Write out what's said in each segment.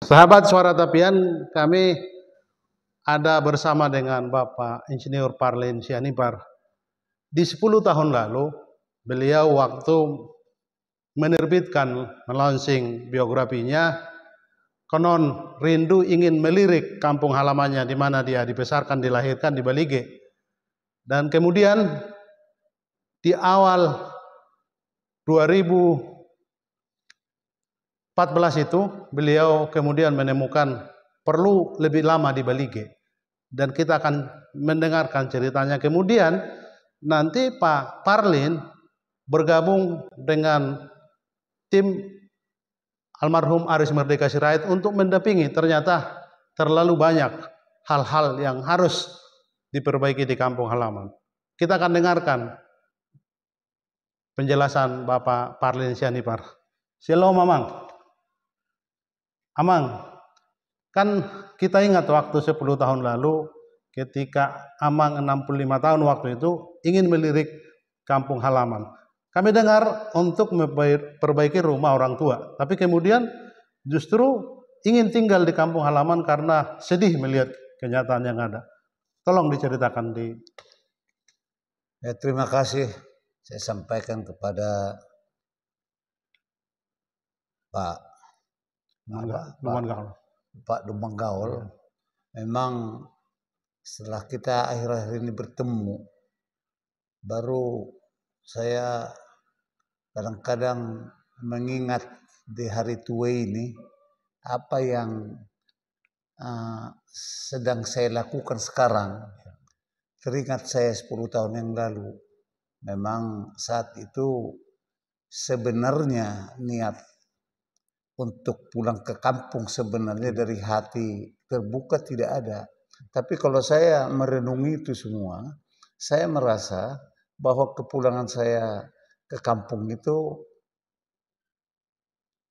Sahabat Suara Tapian, kami ada bersama dengan Bapak Insinyur Parlin Sianipar. Di 10 tahun lalu, beliau waktu menerbitkan, melaunching biografinya, konon rindu ingin melirik kampung halamannya di mana dia dibesarkan, dilahirkan di Balige. Dan kemudian di awal 2014 itu beliau kemudian menemukan perlu lebih lama di Balige, dan kita akan mendengarkan ceritanya. Kemudian nanti Pak Parlin bergabung dengan tim almarhum Aris Merdeka Sirait untuk mendampingi. Ternyata terlalu banyak hal-hal yang harus diperbaiki di kampung halaman. Kita akan dengarkan penjelasan Bapak Parlin Sianipar. Shalom Amang. Amang, kan kita ingat waktu 10 tahun lalu ketika Amang 65 tahun waktu itu ingin melirik kampung halaman. Kami dengar untuk memperbaiki rumah orang tua, tapi kemudian justru ingin tinggal di kampung halaman karena sedih melihat kenyataan yang ada. Tolong diceritakan di... Ya, terima kasih saya sampaikan kepada Pak Dumang Gaul. Ya. Memang setelah kita akhir-akhir ini bertemu, baru saya kadang-kadang mengingat di hari tua ini apa yang sedang saya lakukan sekarang. Teringat saya 10 tahun yang lalu. Memang saat itu sebenarnya niat untuk pulang ke kampung sebenarnya dari hati terbuka tidak ada. Tapi kalau saya merenungi itu semua, saya merasa bahwa kepulangan saya ke kampung itu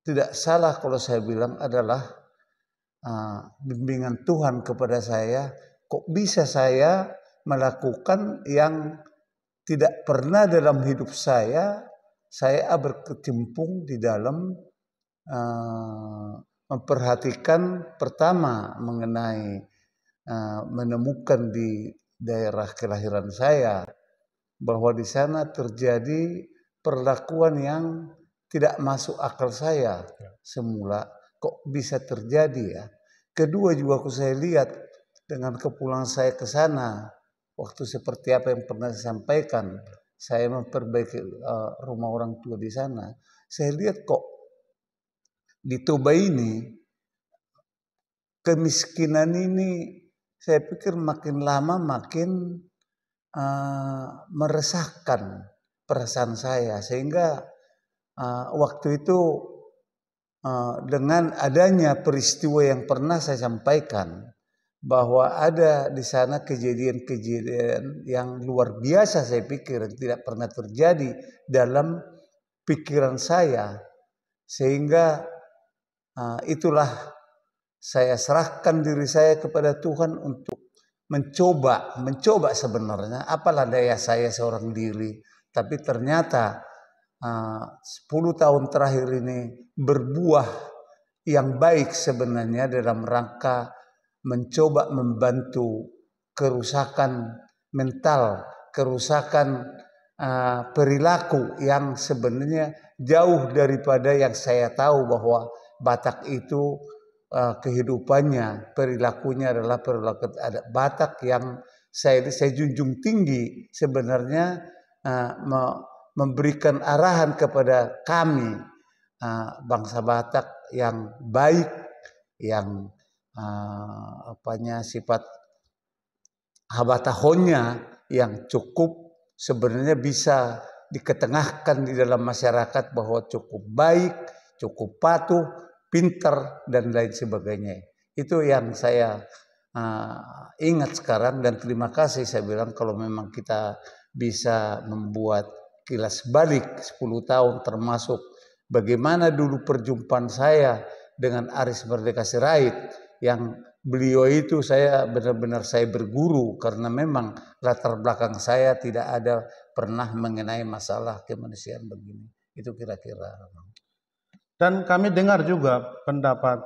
tidak salah kalau saya bilang adalah bimbingan Tuhan kepada saya. Kok bisa saya melakukan yang tidak pernah dalam hidup saya berkecimpung di dalam memperhatikan pertama mengenai menemukan di daerah kelahiran saya bahwa di sana terjadi perlakuan yang tidak masuk akal saya semula. Kok bisa terjadi ya? Kedua juga saya lihat dengan kepulangan saya ke sana, waktu seperti apa yang pernah saya sampaikan, saya memperbaiki rumah orang tua di sana. Saya lihat kok di Toba ini kemiskinan ini saya pikir makin lama makin meresahkan perasaan saya, sehingga waktu itu dengan adanya peristiwa yang pernah saya sampaikan bahwa ada di sana kejadian-kejadian yang luar biasa, saya pikir tidak pernah terjadi dalam pikiran saya, sehingga itulah saya serahkan diri saya kepada Tuhan untuk mencoba sebenarnya apalah daya saya seorang diri. Tapi ternyata 10 tahun terakhir ini berbuah yang baik sebenarnya dalam rangka mencoba membantu kerusakan mental, kerusakan perilaku yang sebenarnya jauh daripada yang saya tahu bahwa Batak itu kehidupannya, perilakunya adalah perilaku adat Batak yang saya junjung tinggi sebenarnya, memberikan arahan kepada kami bangsa Batak yang baik, yang sifat habatahonnya yang cukup sebenarnya bisa diketengahkan di dalam masyarakat bahwa cukup baik, cukup patuh, pintar dan lain sebagainya. Itu yang saya ingat sekarang, dan terima kasih saya bilang kalau memang kita bisa membuat kilas balik 10 tahun, termasuk bagaimana dulu perjumpaan saya dengan Aris Merdeka Sirait, yang beliau itu saya benar-benar saya berguru karena memang latar belakang saya tidak ada pernah mengenai masalah kemanusiaan begini. Itu kira-kira. Dan kami dengar juga pendapat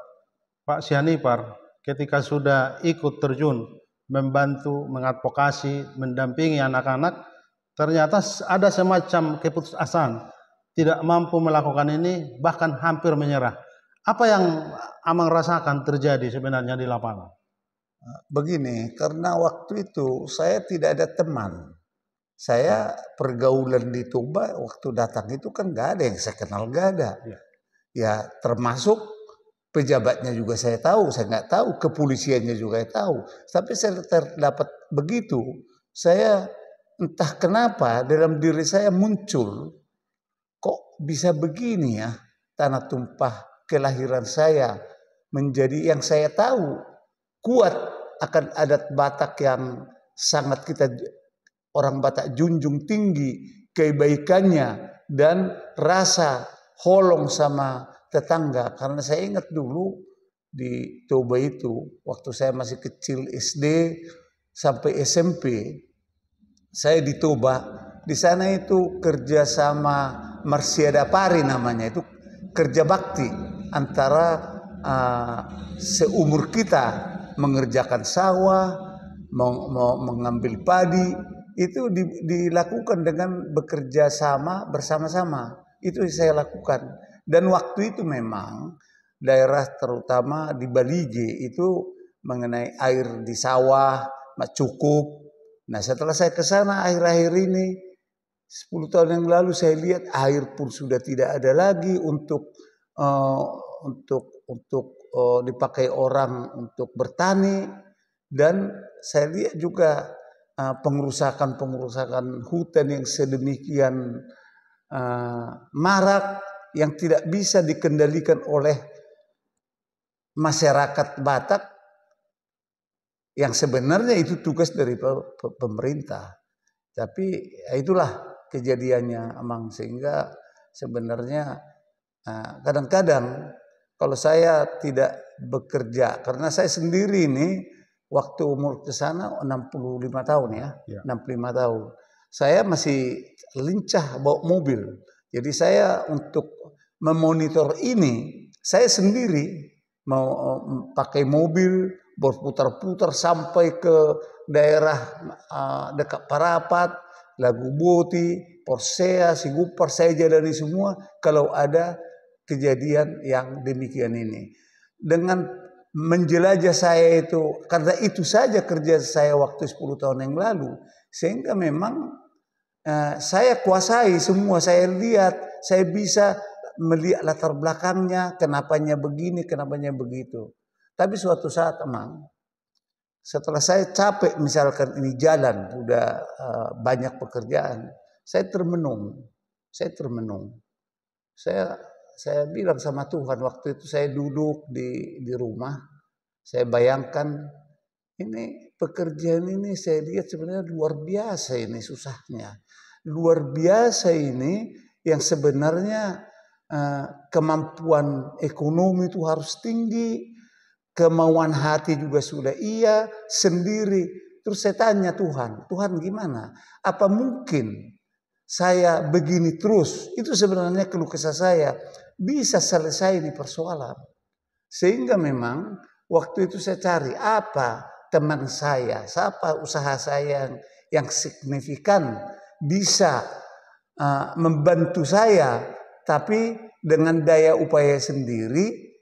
Pak Sianipar ketika sudah ikut terjun membantu, mengadvokasi, mendampingi anak-anak, ternyata ada semacam keputusasaan, tidak mampu melakukan ini, bahkan hampir menyerah. Apa yang Amang rasakan terjadi sebenarnya di lapangan? Begini, karena waktu itu saya tidak ada teman. Saya pergaulan di Toba waktu datang itu kan gak ada yang saya kenal, gak ada. Ya termasuk pejabatnya juga saya tahu, saya nggak tahu, kepolisiannya juga saya tahu. Tapi saya terdapat begitu, saya entah kenapa dalam diri saya muncul, kok bisa begini ya, tanah tumpah kelahiran saya menjadi yang saya tahu kuat akan adat Batak yang sangat kita orang Batak junjung tinggi kebaikannya dan rasa holong sama tetangga. Karena saya ingat dulu di Toba itu waktu saya masih kecil SD sampai SMP, saya di Toba. Di sana itu kerja sama Marsiada Pari namanya, itu kerja bakti antara seumur kita mengerjakan sawah, mengambil padi, itu dilakukan dengan bekerja sama bersama-sama. Itu saya lakukan. Dan waktu itu memang daerah terutama di Balige itu mengenai air di sawah cukup. Nah setelah saya ke sana akhir-akhir ini 10 tahun yang lalu saya lihat air pun sudah tidak ada lagi untuk dipakai orang untuk bertani, dan saya lihat juga pengerusakan hutan yang sedemikian marak yang tidak bisa dikendalikan oleh masyarakat Batak yang sebenarnya itu tugas dari pemerintah. Tapi itulah kejadiannya Amang, sehingga sebenarnya kadang-kadang kalau saya tidak bekerja, karena saya sendiri ini waktu umur ke sana 65 tahun ya. 65 tahun. Saya masih lincah bawa mobil. Jadi saya untuk memonitor ini, saya sendiri mau pakai mobil berputar-putar sampai ke daerah dekat Parapat, Lagu Boti, Porsea, Sigupar, saya jalani semua kalau ada kejadian yang demikian ini. Dengan menjelajah saya itu, karena itu saja kerja saya waktu 10 tahun yang lalu, sehingga memang saya kuasai semua, saya lihat, saya bisa melihat latar belakangnya, kenapanya begini, kenapanya begitu. Tapi suatu saat Amang, setelah saya capek misalkan ini jalan, udah banyak pekerjaan, saya termenung. Saya bilang sama Tuhan waktu itu, saya duduk di rumah, saya bayangkan ini pekerjaan ini saya lihat sebenarnya luar biasa, ini susahnya. Luar biasa ini yang sebenarnya kemampuan ekonomi itu harus tinggi, kemauan hati juga sudah iya sendiri. Terus saya tanya Tuhan gimana? Apa mungkin saya begini terus? Itu sebenarnya keluh kesah saya. Bisa selesai ini persoalan. Sehingga memang waktu itu saya cari apa teman saya, siapa usaha saya yang signifikan bisa membantu saya, tapi dengan daya upaya sendiri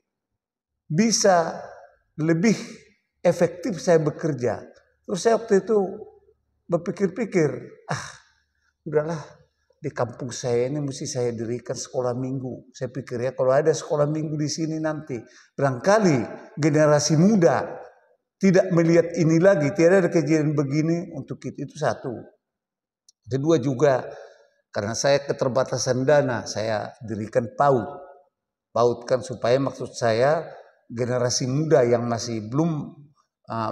bisa lebih efektif saya bekerja. Terus saya waktu itu berpikir-pikir, udahlah, di kampung saya ini mesti saya dirikan sekolah minggu. Saya pikir ya kalau ada sekolah minggu di sini nanti, barangkali generasi muda tidak melihat ini lagi, tidak ada kejadian begini untuk kita. Itu satu. Kedua juga, karena saya keterbatasan dana, saya dirikan PAUD. PAUD kan supaya maksud saya generasi muda yang masih belum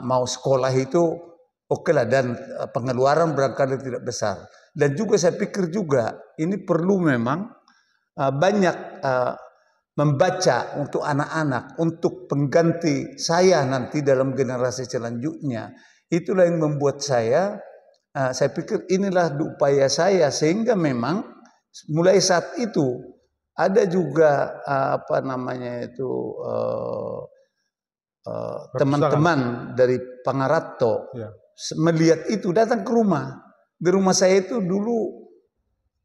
mau sekolah itu oke lah, dan pengeluaran barangkali tidak besar. Dan juga saya pikir juga ini perlu memang banyak membaca untuk anak-anak, untuk pengganti saya nanti dalam generasi selanjutnya. Itulah yang membuat saya pikir inilah upaya saya, sehingga memang mulai saat itu ada juga teman-teman dari Pangarato Ya. melihat itu datang ke rumah. Di rumah saya itu dulu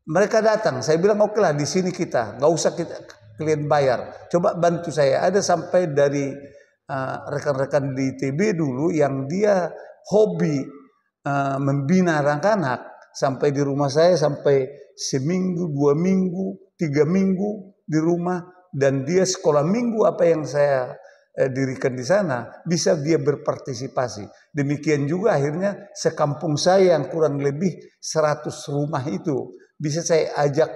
mereka datang. Saya bilang oke lah di sini kita, nggak usah kalian bayar. Coba bantu saya. Ada sampai dari rekan-rekan di TB dulu yang dia hobi membina anak-anak sampai di rumah saya sampai seminggu, 2 minggu, 3 minggu di rumah, dan dia sekolah minggu apa yang saya dirikan di sana bisa dia berpartisipasi. Demikian juga akhirnya sekampung saya yang kurang lebih 100 rumah itu bisa saya ajak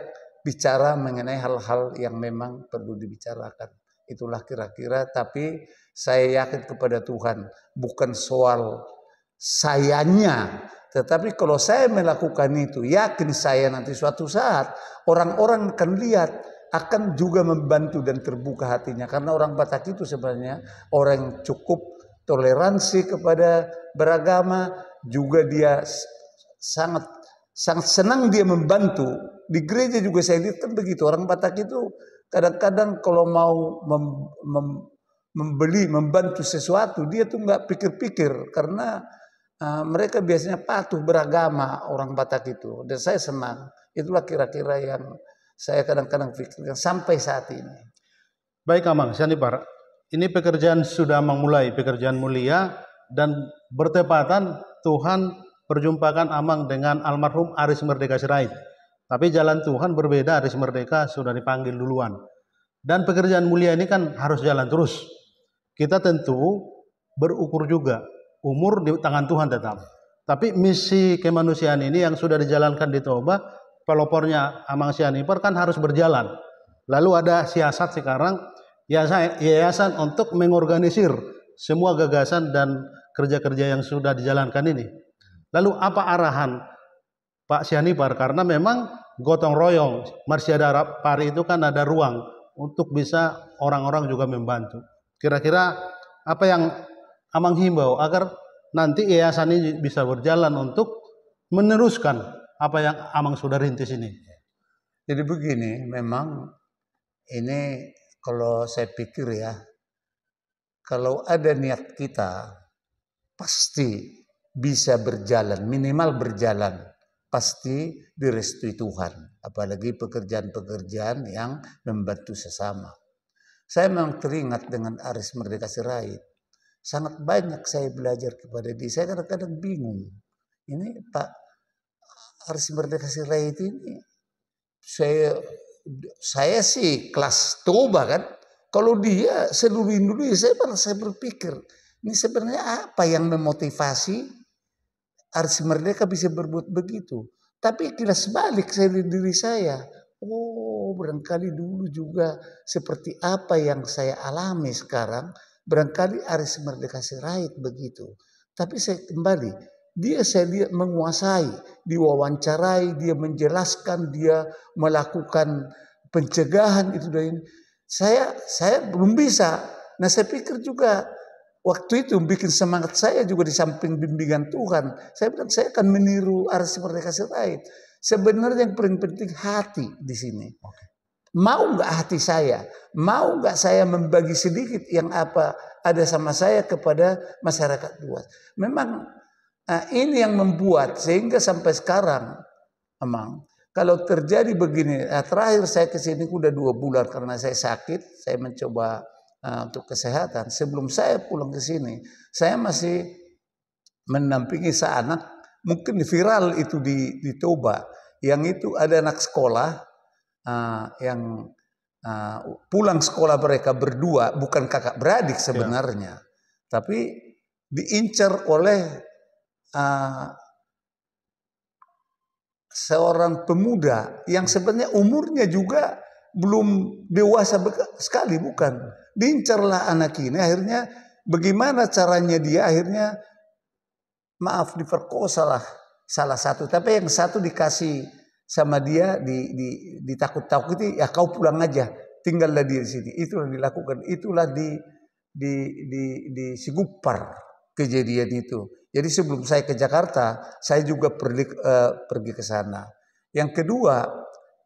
bicara mengenai hal-hal yang memang perlu dibicarakan. Itulah kira-kira, tapi saya yakin kepada Tuhan bukan soal sayanya, tetapi kalau saya melakukan itu, yakin saya nanti suatu saat orang-orang akan lihat, akan juga membantu dan terbuka hatinya. Karena orang Batak itu sebenarnya orang yang cukup toleransi kepada beragama, juga dia sangat senang dia membantu. Di gereja juga saya lihat kan begitu. Orang Batak itu kadang-kadang kalau mau membantu sesuatu, dia tuh nggak pikir-pikir, karena mereka biasanya patuh beragama orang Batak itu. Dan saya senang. Itulah kira-kira yang saya kadang-kadang pikirkan sampai saat ini. Baik Amang, Syanipar, ini pekerjaan sudah memulai, pekerjaan mulia, dan bertepatan Tuhan perjumpakan Amang dengan almarhum Aris Merdeka Sirait. Tapi jalan Tuhan berbeda, Aris Merdeka sudah dipanggil duluan. Dan pekerjaan mulia ini kan harus jalan terus. Kita tentu berukur juga, umur di tangan Tuhan tetap. Tapi misi kemanusiaan ini yang sudah dijalankan di Toba, pelopornya Amang Syanipar kan harus berjalan. Lalu ada siasat sekarang yayasan untuk mengorganisir semua gagasan dan kerja-kerja yang sudah dijalankan ini. Lalu apa arahan Pak Syanipar? Karena memang gotong royong Marsyada Pari itu kan ada ruang untuk bisa orang-orang juga membantu. Kira-kira apa yang Amang himbau agar nanti yayasan ini bisa berjalan untuk meneruskan apa yang Amang sudah rintis ini? Jadi begini, memang ini kalau saya pikir ya, kalau ada niat kita pasti bisa berjalan, minimal berjalan, pasti direstui Tuhan. Apalagi pekerjaan-pekerjaan yang membantu sesama. Saya memang teringat dengan Aris Merdeka Sirait. Sangat banyak saya belajar kepada dia. Saya kadang-kadang bingung. Ini Pak Aris Merdeka Sirait ini, saya sih kelas Toba kan. Kalau dia seluruh Indonesia, saya berpikir, ini sebenarnya apa yang memotivasi Aris Merdeka bisa berbuat begitu. Tapi kilas balik saya di diri saya, oh barangkali dulu juga seperti apa yang saya alami sekarang, barangkali Aris Merdeka Sirait begitu. Tapi saya kembali, saya lihat menguasai, diwawancarai, dia menjelaskan, dia melakukan pencegahan itu dan ini. Saya belum bisa. Nah saya pikir juga waktu itu bikin semangat saya juga di samping bimbingan Tuhan. Saya bilang saya akan meniru Aris Merdeka Sirait. Sebenarnya yang paling penting hati di sini. Mau nggak hati saya? Mau nggak saya membagi sedikit yang apa ada sama saya kepada masyarakat luas? Memang ini yang membuat sehingga sampai sekarang, Amang, kalau terjadi begini, terakhir saya kesini udah 2 bulan karena saya sakit, saya mencoba untuk kesehatan. Sebelum saya pulang ke sini, saya masih mendampingi seanak, mungkin viral itu di Toba, yang itu ada anak sekolah yang pulang sekolah mereka berdua, bukan kakak beradik sebenarnya, tapi diincar oleh seorang pemuda yang sebenarnya umurnya juga belum dewasa sekali, bukan. Diincarlah anak ini, akhirnya bagaimana caranya dia akhirnya diperkosa lah salah satu, tapi yang satu dikasih sama dia ditakut-takuti, ya kau pulang aja, tinggallah di sini. Itulah dilakukan, itulah di Sigupar kejadian itu. Jadi sebelum saya ke Jakarta, saya juga pergi ke sana. Yang kedua,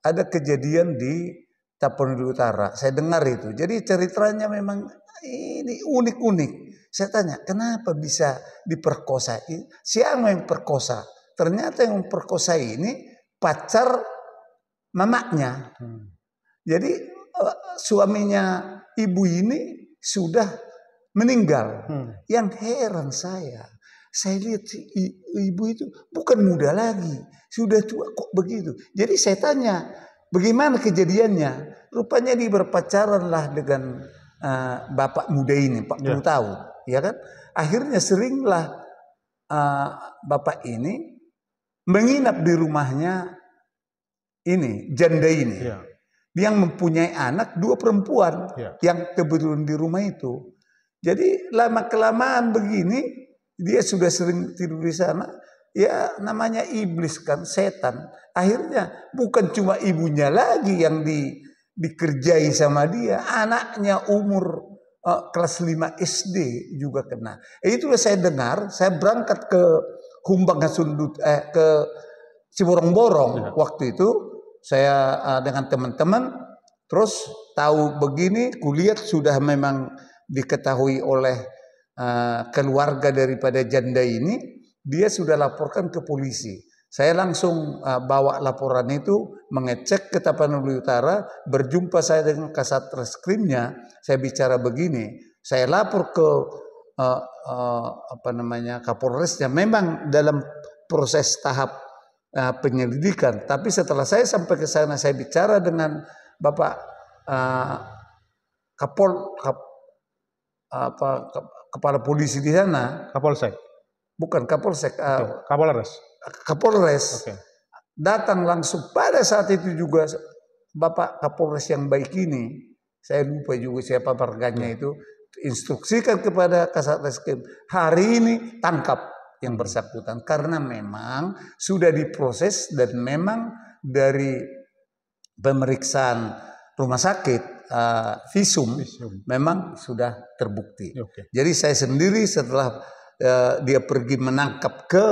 ada kejadian di Tapanuli Utara. Saya dengar itu. Jadi ceritanya memang ini unik-unik. Saya tanya, kenapa bisa diperkosa? Siapa yang perkosa? Ternyata yang memperkosa ini pacar mamanya. Jadi suaminya ibu ini sudah meninggal. Yang heran saya lihat ibu itu bukan muda lagi, sudah tua kok begitu. Jadi saya tanya, bagaimana kejadiannya? Rupanya dia berpacaran lah dengan bapak muda ini, 40 tahun, ya kan? Akhirnya seringlah bapak ini menginap di rumahnya ini, janda ini. Yang mempunyai anak 2 perempuan yang kebetulan di rumah itu. Jadi lama-kelamaan begini, dia sudah sering tidur di sana. Ya namanya iblis kan, setan. Akhirnya bukan cuma ibunya lagi yang dikerjai sama dia. Anaknya umur kelas 5 SD juga kena. Itulah saya dengar, saya berangkat ke Humbang Hasundut, ke Ciborong-Borong waktu itu. Saya dengan teman-teman terus tahu begini, kulihat sudah memang diketahui oleh keluarga daripada janda ini, dia sudah laporkan ke polisi. Saya langsung bawa laporan itu, mengecek ke Tapanuli Utara, berjumpa saya dengan Kasat Reskrimnya, saya bicara begini, saya lapor ke Kapolresnya, memang dalam proses tahap penyelidikan. Tapi setelah saya sampai ke sana, saya bicara dengan Bapak kepala polisi di sana. Kapolsek? Bukan Kapolsek. Kapolres? Kapolres. Datang langsung pada saat itu juga Bapak Kapolres yang baik ini, saya lupa juga siapa marganya itu, instruksikan kepada Kasat Reskrim, hari ini tangkap yang bersangkutan, karena memang sudah diproses dan memang dari pemeriksaan rumah sakit visum memang sudah terbukti. Jadi saya sendiri setelah dia pergi menangkap ke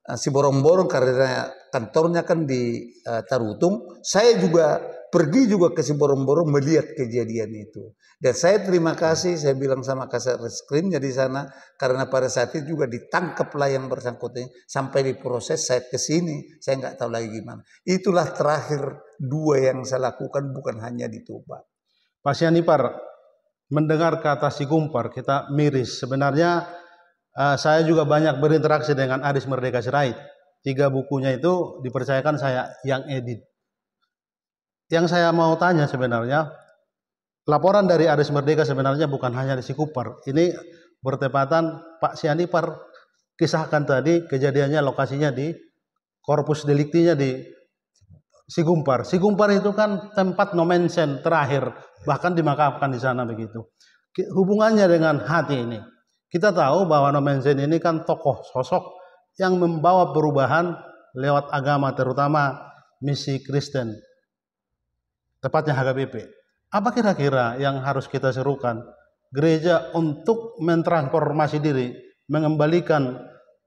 Ciborong-Borong karena kantornya kan di Tarutung, saya juga pergi juga ke Ciborong-Borong melihat kejadian itu. Dan saya terima kasih, saya bilang sama Kasat Reskrimnya di sana, karena pada saat itu juga ditangkaplah yang bersangkutan sampai diproses. Saya ke sini, saya nggak tahu lagi gimana. Itulah terakhir 2 yang saya lakukan, bukan hanya di Toba. Pak Sianipar, mendengar kata Sigumpar kita miris. Sebenarnya saya juga banyak berinteraksi dengan Aris Merdeka Sirait. 3 bukunya itu dipercayakan saya yang edit. Yang saya mau tanya sebenarnya, laporan dari Aris Merdeka sebenarnya bukan hanya di Sigumpar. Ini bertepatan Pak Sianipar kisahkan tadi kejadiannya, lokasinya di korpus deliktinya di Sigumpar. Sigumpar itu kan tempat nomensen terakhir, bahkan dimakamkan di sana begitu. Hubungannya dengan hati ini, kita tahu bahwa nomensen ini kan tokoh sosok yang membawa perubahan lewat agama, terutama misi Kristen, tepatnya HKBP. Apa kira-kira yang harus kita serukan gereja untuk mentransformasi diri, mengembalikan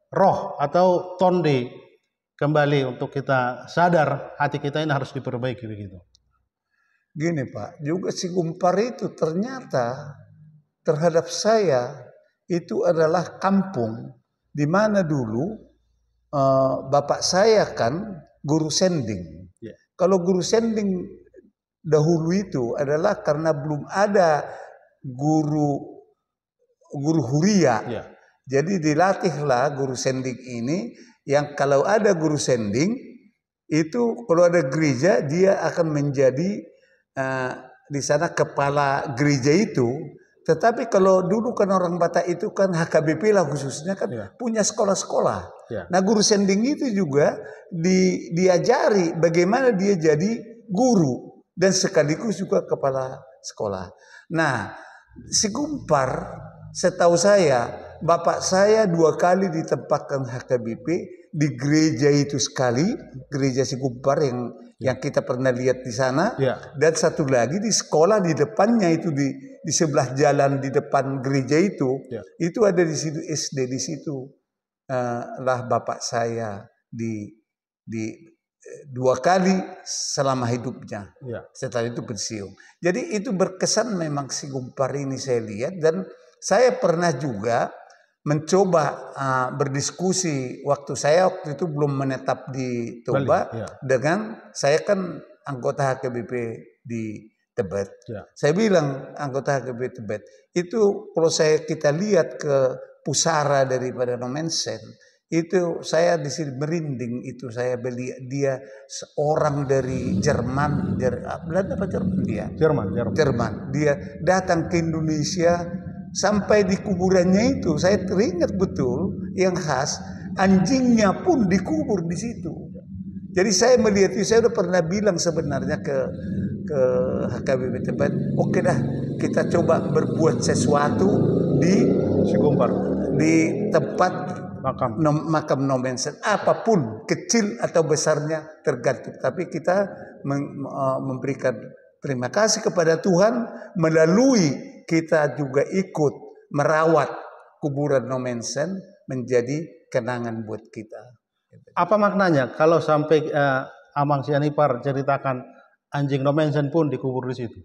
roh atau tonde kembali untuk kita sadar hati kita ini harus diperbaiki begitu? Gini Pak, juga Sigumpar itu ternyata terhadap saya itu adalah kampung di mana dulu bapak saya kan guru sending. Kalau guru sending dahulu itu adalah karena belum ada guru huria. Jadi dilatihlah guru sending ini, yang kalau ada guru sending itu kalau ada gereja dia akan menjadi di sana kepala gereja itu. Tetapi kalau dulu kan orang Batak itu kan HKBP lah khususnya kan punya sekolah-sekolah. Nah guru sending itu juga diajari bagaimana dia jadi guru dan sekaligus juga kepala sekolah. Nah Sigumpar setahu saya bapak saya 2 kali ditempatkan HKBP di gereja itu sekali, gereja Sigumpar yang kita pernah lihat di sana, dan satu lagi di sekolah di depannya itu di sebelah jalan di depan gereja itu ada di situ SD, di situ lah bapak saya 2 kali selama hidupnya. Ya. Setelah itu pensiun. Jadi itu berkesan memang si Gumpar ini saya lihat, dan saya pernah juga mencoba berdiskusi waktu itu belum menetap di Toba, Bali, ya. dengan saya kan anggota HKBP di Tebet. Ya. Saya bilang anggota HKBP Tebet itu kalau kita lihat ke pusara daripada Nomensen, itu saya di sini merinding. Itu saya beli dia seorang dari Jerman, Belanda apa Jerman dia? Jerman. Dia datang ke Indonesia, sampai di kuburannya itu saya teringat betul yang khas, anjingnya pun dikubur di situ. Jadi saya melihat itu, saya udah pernah bilang sebenarnya ke HKBP Tebet, oke dah kita coba berbuat sesuatu di Gumpar, di tempat makam Nomensen, apapun kecil atau besarnya tergantung, tapi kita memberikan terima kasih kepada Tuhan melalui kita juga ikut merawat kuburan Nomensen menjadi kenangan buat kita. Apa maknanya kalau sampai Amang Sianipar ceritakan anjing Nomensen pun dikubur di situ?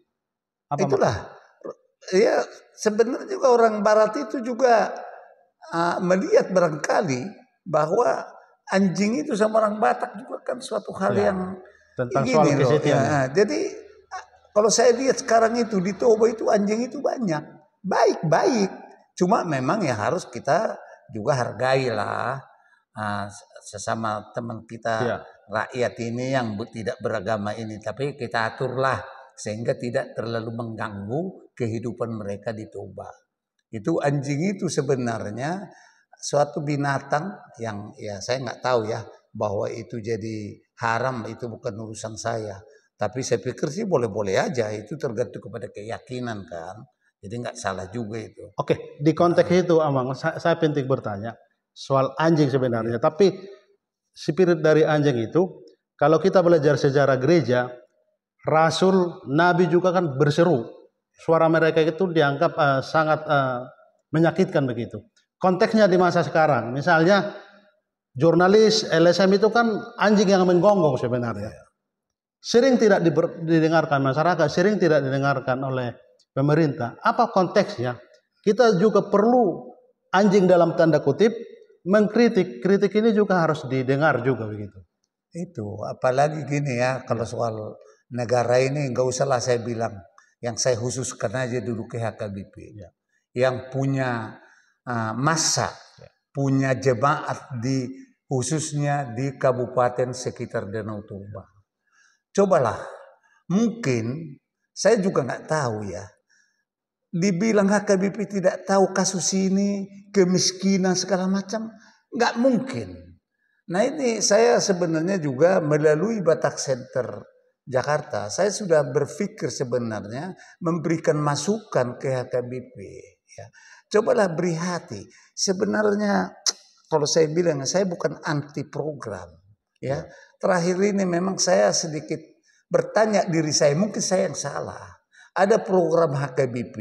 Itulah ya, sebenarnya juga orang Barat itu juga melihat barangkali bahwa anjing itu sama orang Batak juga kan suatu hal yang tentang soal kesetiaan. Jadi kalau saya lihat sekarang itu di Toba itu anjing itu banyak, baik-baik. Cuma memang ya harus kita juga hargailah sesama teman kita rakyat ini yang tidak beragama ini, tapi kita aturlah sehingga tidak terlalu mengganggu kehidupan mereka di Toba. Itu anjing itu sebenarnya suatu binatang yang ya saya nggak tahu ya bahwa itu jadi haram, itu bukan urusan saya. Tapi saya pikir sih boleh-boleh aja, itu tergantung kepada keyakinan kan. Jadi nggak salah juga itu. Oke, di konteks itu Amang, saya penting bertanya soal anjing sebenarnya. Tapi spirit dari anjing itu, kalau kita belajar sejarah gereja, Rasul, Nabi juga kan berseru. Suara mereka itu dianggap sangat menyakitkan begitu. Konteksnya di masa sekarang, misalnya jurnalis LSM itu kan anjing yang menggonggong sebenarnya. Sering tidak didengarkan masyarakat, sering tidak didengarkan oleh pemerintah. Apa konteksnya? Kita juga perlu anjing dalam tanda kutip mengkritik. Kritik ini juga harus didengar juga begitu. Itu apalagi gini ya, kalau soal negara ini nggak usahlah saya bilang. Yang saya khususkan aja dulu ke HKBP, yang punya massa, punya jemaat khususnya di kabupaten sekitar Danau Toba. Cobalah, mungkin saya juga nggak tahu ya. Dibilang HKBP tidak tahu kasus ini, kemiskinan segala macam, nggak mungkin. Nah ini saya sebenarnya juga melalui Batak Center Jakarta, saya sudah berpikir sebenarnya memberikan masukan ke HKBP. Ya. Cobalah beri hati. Sebenarnya kalau saya bilang, saya bukan anti program. Ya. Terakhir ini memang saya sedikit bertanya diri saya, mungkin saya yang salah. Ada program HKBP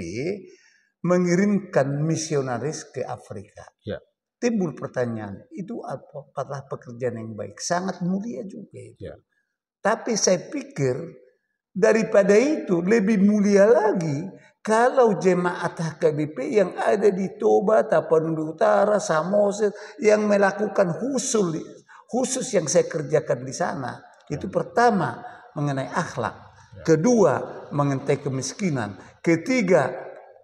mengirimkan misionaris ke Afrika. Ya. Timbul pertanyaan, itu apakah pekerjaan yang baik? Sangat mulia juga itu. Ya. Tapi saya pikir daripada itu lebih mulia lagi kalau jemaat HKBP yang ada di Toba, Tapanuli Utara, Samosir yang melakukan khusus yang saya kerjakan di sana. Itu pertama mengenai akhlak, kedua mengenai kemiskinan, ketiga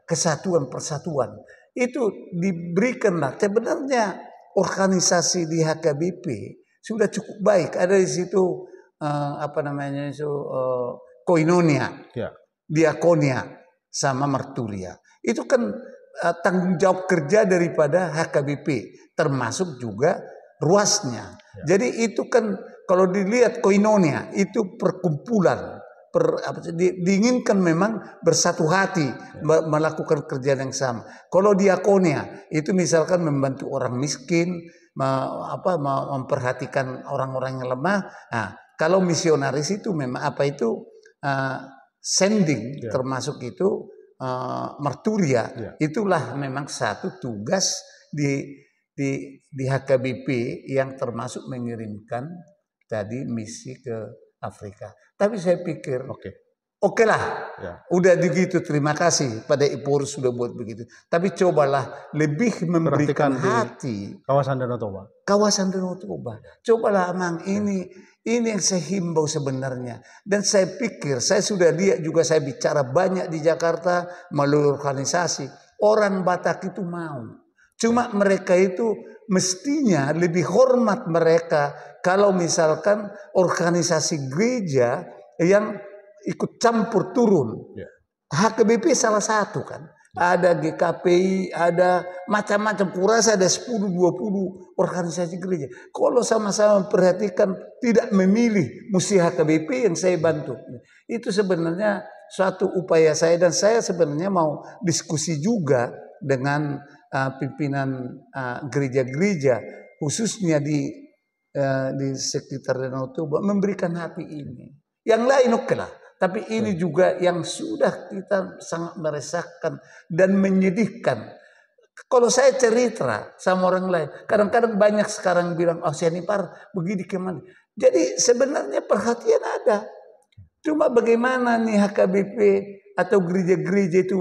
kesatuan persatuan. Itu diberikanlah. Sebenarnya organisasi di HKBP sudah cukup baik. Ada di situ koinonia, diakonia, sama marturia. Itu kan tanggung jawab kerja daripada HKBP, termasuk juga ruasnya. Jadi itu kan kalau dilihat koinonia itu perkumpulan, diinginkan memang bersatu hati melakukan kerjaan yang sama. Kalau diakonia itu misalkan membantu orang miskin, memperhatikan orang-orang yang lemah. Nah, kalau misionaris itu memang sending, termasuk itu marturia, itulah memang satu tugas di HKBP yang termasuk mengirimkan tadi misi ke Afrika. Tapi saya pikir Oke. lah, Ya. udah begitu, terima kasih pada IPOR sudah buat begitu. Tapi cobalah lebih memberikan Perhatikan di hati kawasan Danau Toba. kawasan Danau Toba. Cobalah Amang, ini yang saya himbau sebenarnya. Dan saya pikir, saya sudah lihat juga, saya bicara banyak di Jakarta melalui organisasi. Orang Batak itu mau. Cuma mereka itu mestinya lebih hormat mereka kalau misalkan organisasi gereja yang ikut campur turun. Ya. HKBP salah satu kan. Ada GKPI, ada macam-macam. Kurasa ada 10-20 organisasi gereja. Kalau sama-sama perhatikan, tidak memilih mesti HKBP yang saya bantu. Itu sebenarnya suatu upaya saya, dan saya sebenarnya mau diskusi juga dengan pimpinan gereja-gereja, khususnya di sekitar Danau Toba, memberikan hati ini. Yang lain oke lah. Tapi ini juga yang sudah kita sangat meresahkan dan menyedihkan. Kalau saya cerita sama orang lain, kadang-kadang banyak sekarang bilang, oh Sianipar begini kemana. Jadi sebenarnya perhatian ada. Cuma bagaimana nih HKBP atau gereja-gereja itu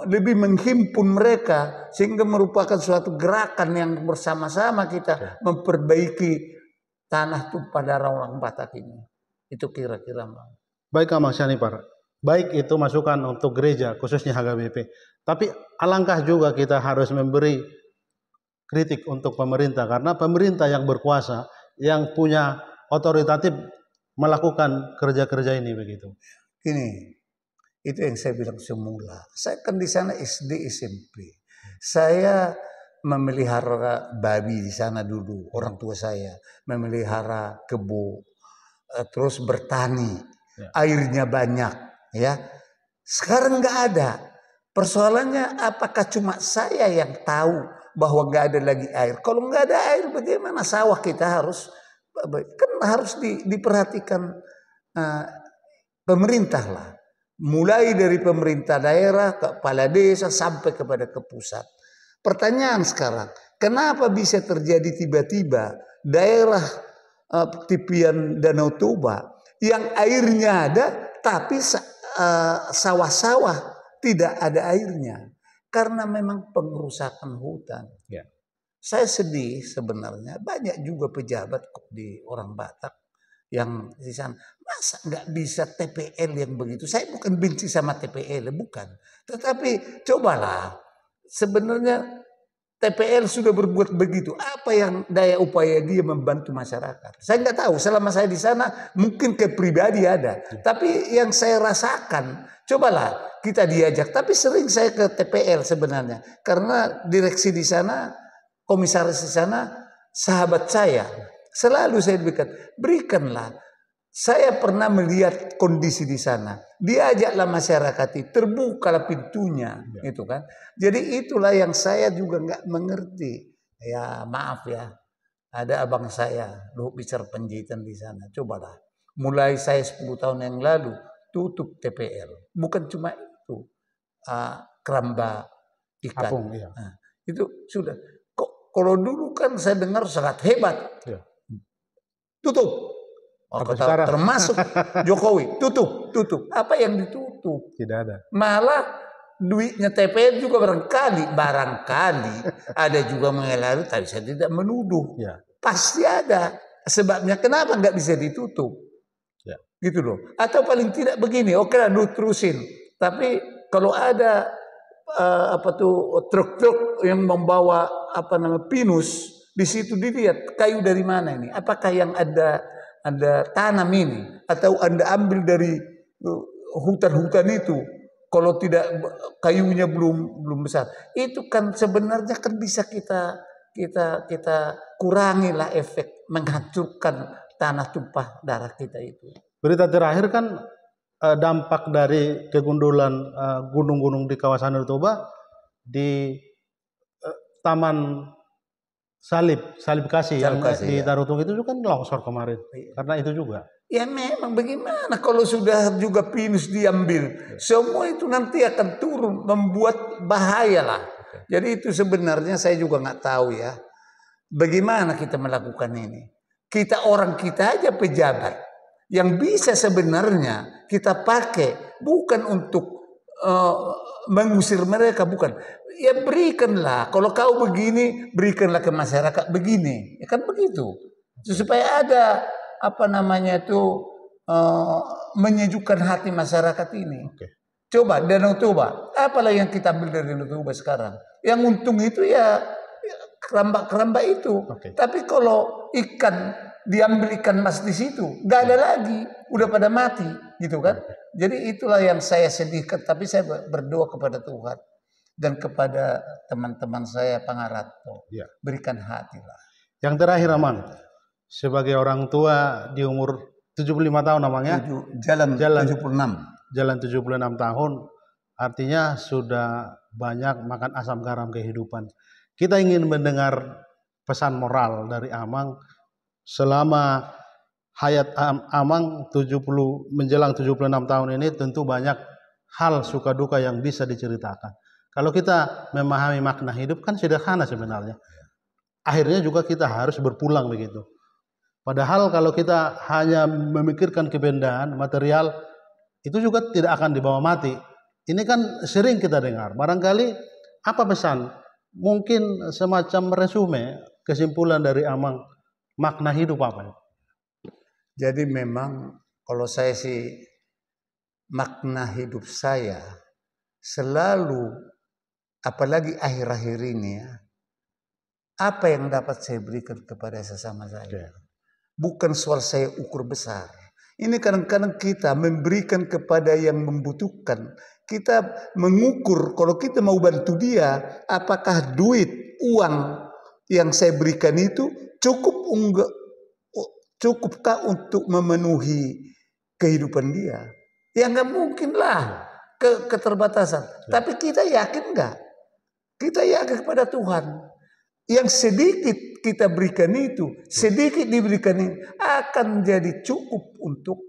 lebih menghimpun mereka, sehingga merupakan suatu gerakan yang bersama-sama kita memperbaiki tanah tumpah darah orang Batak ini. Itu kira-kira. Baik Amang Sianipar, baik itu masukan untuk gereja khususnya HKBP. Tapi alangkah juga kita harus memberi kritik untuk pemerintah, karena pemerintah yang berkuasa, yang punya otoritatif melakukan kerja-kerja ini begitu. Ini itu yang saya bilang semula. Saya kan di sana SD SMP. Saya memelihara babi di sana dulu. Orang tua saya memelihara kebo, terus bertani. Airnya banyak, ya. Sekarang nggak ada. Persoalannya apakah cuma saya yang tahu bahwa nggak ada lagi air? Kalau nggak ada air, bagaimana sawah kita harus diperhatikan pemerintah lah. Mulai dari pemerintah daerah, kepala desa sampai kepada ke pusat. Pertanyaan sekarang, kenapa bisa terjadi tiba-tiba daerah tepian Danau Toba yang airnya ada, tapi sawah-sawah tidak ada airnya? Karena memang pengerusakan hutan. Ya. Saya sedih sebenarnya, banyak juga pejabat di orang Batak yang di sana. Masa nggak bisa TPL yang begitu? Saya bukan benci sama TPL, bukan. Tetapi cobalah, sebenarnya TPL sudah berbuat begitu. Apa yang daya upaya dia membantu masyarakat? Saya nggak tahu. Selama saya di sana, mungkin ke pribadi ada. Tapi yang saya rasakan, cobalah kita diajak. Tapi sering saya ke TPL sebenarnya, karena direksi di sana, komisaris di sana, sahabat saya. Selalu saya berikanlah. Saya pernah melihat kondisi di sana. Diajaklah masyarakat itu, terbukalah pintunya, gitu kan. Jadi itulah yang saya juga nggak mengerti. Ya maaf ya, ada abang saya, Luhut Bicar Panjaitan di sana. Cobalah, mulai saya 10 tahun yang lalu tutup TPL. Bukan cuma itu, keramba ikan. Apung, iya. Nah, itu sudah. Kalau dulu kan saya dengar sangat hebat. Ya. Tutup. Termasuk Jokowi, tutup. Apa yang ditutup? Tidak ada. Malah duitnya TPL juga barangkali ada juga mengalir. Tapi saya tidak menuduh. Ya. Pasti ada. Sebabnya kenapa nggak bisa ditutup? Ya. Gitu loh. Atau paling tidak begini, oke lah terusin. Tapi kalau ada truk-truk yang membawa pinus, di situ dilihat kayu dari mana ini? Apakah yang ada tanam ini, atau Anda ambil dari hutan-hutan itu? Kalau tidak, kayunya belum besar. Itu kan sebenarnya kan bisa kita kurangilah efek menghancurkan tanah tumpah darah kita itu. Berita terakhir kan dampak dari kegundulan gunung-gunung di kawasan Danau Toba di Taman Salib Kasih yang di Tarutung itu kan longsor kemarin. Karena itu juga. Ya memang bagaimana kalau sudah juga pinus diambil. Semua itu nanti akan turun, membuat bahaya lah. Jadi itu sebenarnya saya juga nggak tahu ya. Bagaimana kita melakukan ini. kita aja pejabat yang bisa sebenarnya kita pakai bukan untuk mengusir mereka, bukan. Ya berikanlah, kalau kau begini, berikanlah ke masyarakat begini, ya kan begitu. Supaya ada menyejukkan hati masyarakat ini. Coba Danau Toba, apalah yang kita ambil dari Danau Toba sekarang? Yang untung itu ya keramba-keramba itu. Tapi kalau diambil ikan mas di situ, nggak ada lagi, udah pada mati, gitu kan? Jadi itulah yang saya sedihkan. Tapi saya berdoa kepada Tuhan dan kepada teman-teman saya Pangarato, berikan hatilah. Yang terakhir Amang, sebagai orang tua di umur 75 tahun namanya, jalan 76. Jalan 76 tahun, artinya sudah banyak makan asam garam kehidupan. Kita ingin mendengar pesan moral dari Amang selama hayat Amang menjelang 76 tahun ini. Tentu banyak hal suka duka yang bisa diceritakan. Kalau kita memahami makna hidup kan sederhana sebenarnya. Akhirnya juga kita harus berpulang begitu. Padahal kalau kita hanya memikirkan kebendahan material, itu juga tidak akan dibawa mati. Ini kan sering kita dengar. Barangkali apa pesan? Mungkin semacam resume, kesimpulan dari Amang, makna hidup apa? Jadi memang kalau saya sih, makna hidup saya selalu, apalagi akhir-akhir ini ya, apa yang dapat saya berikan kepada sesama saya. Bukan soal saya ukur besar. Ini kadang-kadang kita memberikan kepada yang membutuhkan. Kita mengukur kalau kita mau bantu dia, apakah uang yang saya berikan itu cukupkah untuk memenuhi kehidupan dia? Ya nggak mungkin lah, keterbatasan. Tapi kita yakin nggak? Kita yakin kepada Tuhan. Yang sedikit kita berikan itu, sedikit diberikan ini akan menjadi cukup untuk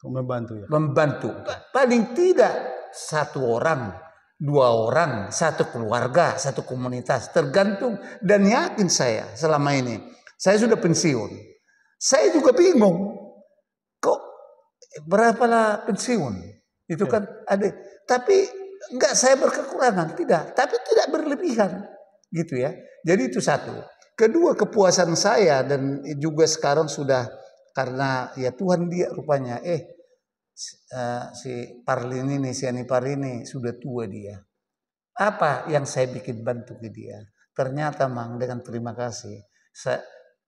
membantu. Membantu. Paling tidak 1 orang, 2 orang, 1 keluarga, 1 komunitas, tergantung. Dan yakin saya selama ini, saya sudah pensiun. Saya juga bingung, kok berapalah pensiun? Itu kan ada. Tapi enggak saya berkekurangan, tidak. Tapi tidak berlebihan. Gitu ya. Jadi itu satu. Kedua, kepuasan saya dan juga sekarang sudah, karena ya Tuhan dia rupanya si Parlin ini, si Anipar ini sudah tua dia. Apa yang saya bikin bantu ke dia? Ternyata Mang, dengan terima kasih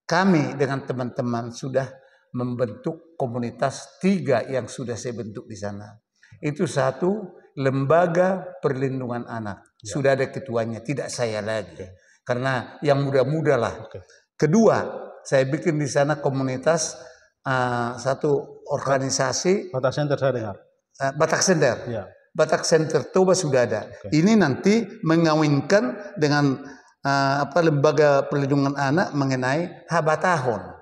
kami dengan teman-teman sudah membentuk komunitas 3 yang sudah saya bentuk di sana. Itu 1 lembaga perlindungan anak. Sudah ada ketuanya, tidak saya lagi. Karena yang muda-muda lah. Kedua, saya bikin di sana komunitas 1 organisasi. Batak Center saya dengar. Batak Center. Batak Center Toba sudah ada. Ini nanti mengawinkan dengan lembaga perlindungan anak mengenai Habatahon.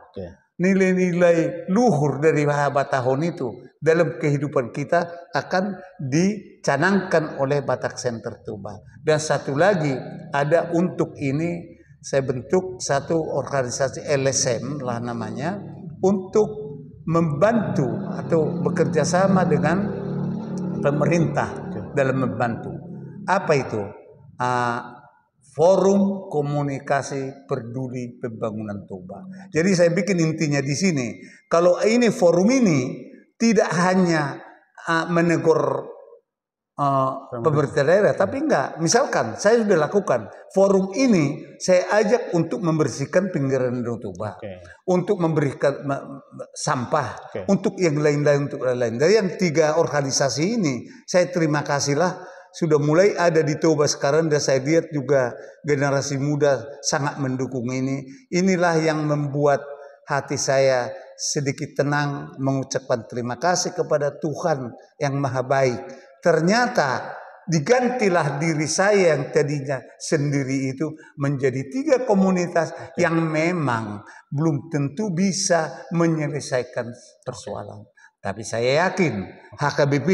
Nilai-nilai luhur dari Habatahon itu dalam kehidupan kita akan dicanangkan oleh Batak Center Toba. Dan satu lagi ada untuk ini saya bentuk 1 organisasi LSM lah namanya, untuk membantu atau bekerja sama dengan pemerintah dalam membantu. Apa itu? Forum Komunikasi Peduli Pembangunan Toba. Jadi saya bikin intinya di sini, kalau ini forum ini tidak hanya menegur pemerintah daerah, tapi enggak. Misalkan saya sudah lakukan forum ini, saya ajak untuk membersihkan pinggiran Danau Toba, untuk memberikan sampah, untuk yang lain-lain, untuk lain-lain. Dari yang 3 organisasi ini, saya terima kasihlah sudah mulai ada di Toba sekarang, dan saya lihat juga generasi muda sangat mendukung ini. Inilah yang membuat hati saya sedikit tenang, mengucapkan terima kasih kepada Tuhan yang Maha Baik. Ternyata digantilah diri saya yang tadinya sendiri itu menjadi 3 komunitas yang memang belum tentu bisa menyelesaikan persoalan. Tapi saya yakin HKBP,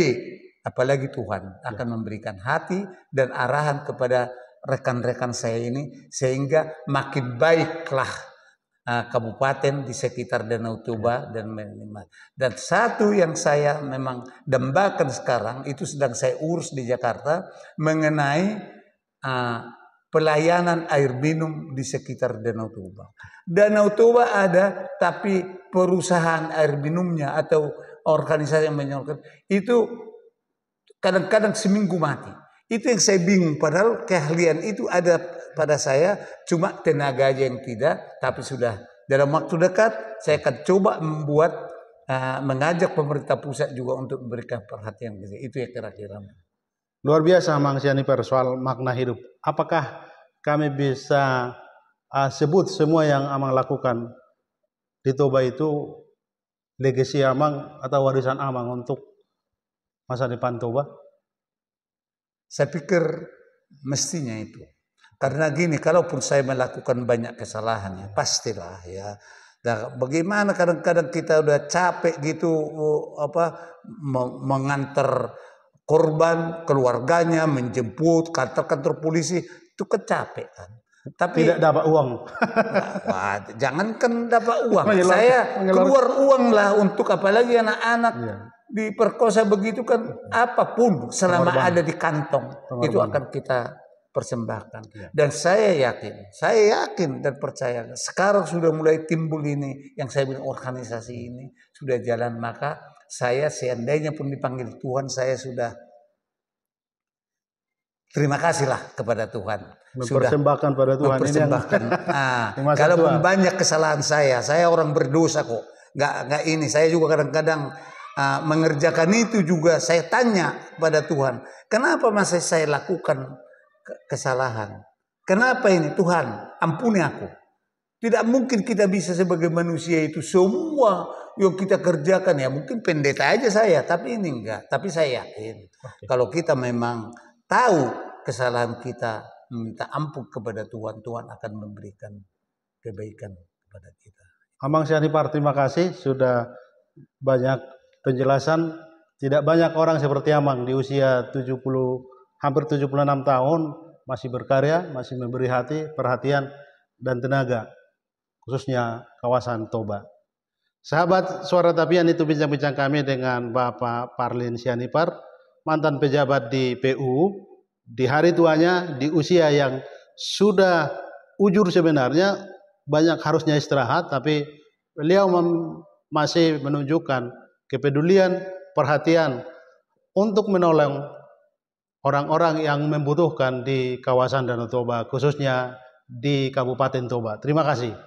apalagi Tuhan akan memberikan hati dan arahan kepada rekan-rekan saya ini, sehingga makin baiklah kabupaten di sekitar Danau Toba dan satu yang saya memang dambakan sekarang itu sedang saya urus di Jakarta mengenai pelayanan air minum di sekitar Danau Toba. Danau Toba ada, tapi perusahaan air minumnya atau organisasi yang menyalurkan itu kadang-kadang seminggu mati. Itu yang saya bingung, padahal keahlian itu ada pada saya, cuma tenaga aja yang tidak. Tapi sudah dalam waktu dekat saya akan coba mengajak pemerintah pusat juga untuk memberikan perhatian. Itu ya kira-kira. Luar biasa Mang Sianipar soal makna hidup. Apakah kami bisa sebut semua yang Amang lakukan di Toba itu legasi Amang atau warisan Amang untuk masa depan Toba? Saya pikir mestinya itu. Karena gini, kalaupun saya melakukan banyak kesalahan, ya pastilah ya. Nah, bagaimana kadang-kadang kita udah capek gitu mengantar korban, keluarganya, menjemput, kantor-kantor polisi, itu kecapekan. Tapi tidak dapat uang. Jangankan dapat uang. Saya keluar uang lah untuk apalagi anak-anak. Iya. Diperkosa begitu kan, apapun selama ada di kantong itu akan kita persembahkan. Ya. Dan saya yakin dan percaya sekarang sudah mulai timbul ini yang saya bilang organisasi ini sudah jalan, maka saya seandainya pun dipanggil Tuhan, saya sudah terima kasihlah kepada Tuhan. Mempersembahkan pada Tuhan. Mempersembahkan. Kalaupun banyak kesalahan saya orang berdosa kok. Nggak ini, saya juga kadang-kadang mengerjakan itu juga saya tanya pada Tuhan, kenapa masih saya lakukan kesalahan? Kenapa ini Tuhan? Ampuni aku. Tidak mungkin kita bisa sebagai manusia itu semua yang kita kerjakan, ya mungkin pendeta aja saya, tapi ini enggak. Tapi saya yakin kalau kita memang tahu kesalahan kita, minta ampun kepada Tuhan, Tuhan akan memberikan kebaikan kepada kita. Amang Sianipar, terima kasih sudah banyak penjelasan. Tidak banyak orang seperti Amang di usia hampir 76 tahun masih berkarya, masih memberi hati, perhatian dan tenaga, khususnya kawasan Toba. Sahabat Suara Tapian, itu bincang-bincang kami dengan Bapak Parlin Sianipar, mantan pejabat di PU, di hari tuanya, di usia yang sudah ujur sebenarnya, banyak harusnya istirahat, tapi beliau masih menunjukkan kepedulian, perhatian untuk menolong orang-orang yang membutuhkan di kawasan Danau Toba, khususnya di Kabupaten Toba. Terima kasih.